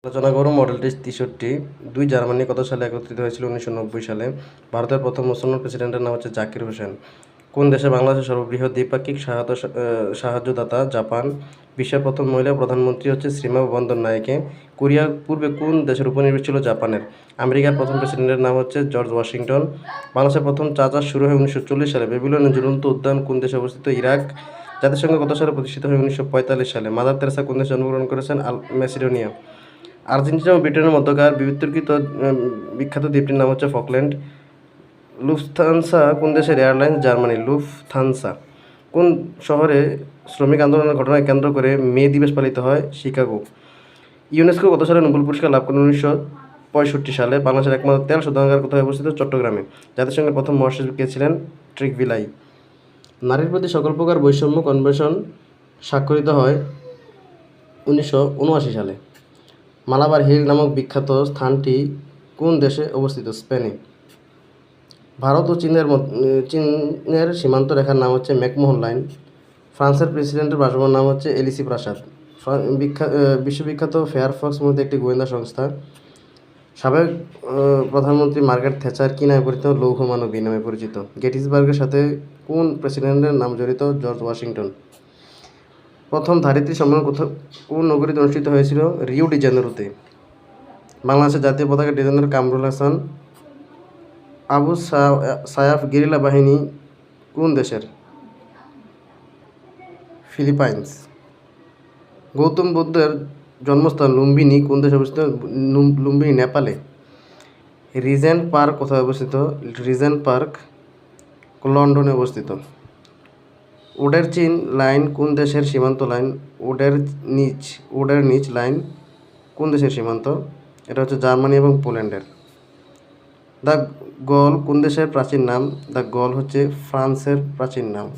আলোচনা করব model test ৬৩। দুই জার্মানি কত সালে একত্রিত হয়েছিল? ১৯৯০ সালে। ভারতের প্রথম মুসলমান প্রেসিডেন্টের নাম হচ্ছে জাকির হোসেন। কোন দেশে বাংলাদেশের সর্ববৃহৎ দ্বিপাক্ষিক সাহায্যদাতা? জাপান। বিশ্বের প্রথম মহিলা প্রধানমন্ত্রী হচ্ছে শ্রীমা বন্দর নায়েকে। কোরিয়া পূর্বে কোন দেশের উপনিবেশ ছিল? জাপানের। আমেরিকার প্রথম প্রেসিডেন্টের নাম হচ্ছে জর্জ ওয়াশিংটন। বাংলাদেশের প্রথম চা চাষ শুরু হয় ১৯৪০ সালে। বেবিলনের ঝুলন্ত উদ্যান কোন দেশে অবস্থিত? ইরাক। জাতিসংঘ কত সালে প্রতিষ্ঠিত হয়? ১৯৪৫ সালে। মাদার তেরেসা কোন দেশে জন্মগ্রহণ করেছেন? ম্যাসিডোনিয়া। আর্জেন্টিনা ও ব্রিটেনের মধ্যকার বিতর্কিত বিখ্যাত দ্বীপটির নাম হচ্ছে ফকল্যান্ড। লুফথানসা কোন দেশের এয়ারলাইন্স? জার্মানি। লুফথানসা। কোন শহরে শ্রমিক আন্দোলনের ঘটনাকে কেন্দ্র করে মে দিবস পালিত হয়? শিকাগো। ইউনেস্কো কত সালে নোবেল পুরস্কার লাভ করেন? ১৯৬৫ সালে। বাংলাদেশের একমাত্র তেল শোধনাগার কোথায় অবস্থিত? চট্টগ্রামে। জাতিসংঘের প্রথম মহাসচিব কে ছিলেন? ট্রিকভিলাই। নারীর প্রতি সকল প্রকার বৈষম্য কনভেনশন স্বাক্ষরিত হয় ১৯৭৯ সালে। মালাবার হিল নামক বিখ্যাত স্থানটি কোন দেশে অবস্থিত? স্পেনে। ভারত ও চীনের সীমান্ত রেখার নাম হচ্ছে ম্যাকমোহন লাইন। ফ্রান্সের প্রেসিডেন্টের বাসভবনের নাম হচ্ছে এলিসি প্রাসাদ। বিশ্ববিখ্যাত ফেয়ারফক্স মধ্যে একটি গোয়েন্দা সংস্থা। সাবেক প্রধানমন্ত্রী মার্গারেট থ্যাচার কী নামে পরিচিত? লৌহ মানবী নামে পরিচিত। গেটিসবার্গের সাথে কোন প্রেসিডেন্টের নাম জড়িত? George Washington. প্রথম ধারিত্রী সম্মেলন কোন নগরীতে অনুষ্ঠিত হয়েছিল? রিও ডি জেনেরোতে। বাংলাদেশের জাতীয় পতাকা designer Kamrul Hasan. Abu Sayyaf guerrilla বাহিনী কোন দেশের? ফিলিপাইন্স। গৌতম বুদ্ধের জন্মস্থান লুম্বিনী কোন দেশে অবস্থিত? লুম্বিনী নেপালে। রিজেন্ট পার্ক কোথায় অবস্থিত? রিজেন্ট পার্ক লন্ডনে অবস্থিত। ওডের চীন লাইন কোন দেশের সীমান্ত লাইন? ওডের নিচ লাইন কোন দেশের সীমান্ত? এটা হচ্ছে জার্মানি এবং পোল্যান্ডের। দ্য গল কোন দেশের প্রাচীন নাম? দ্য গল হচ্ছে ফ্রান্সের প্রাচীন নাম।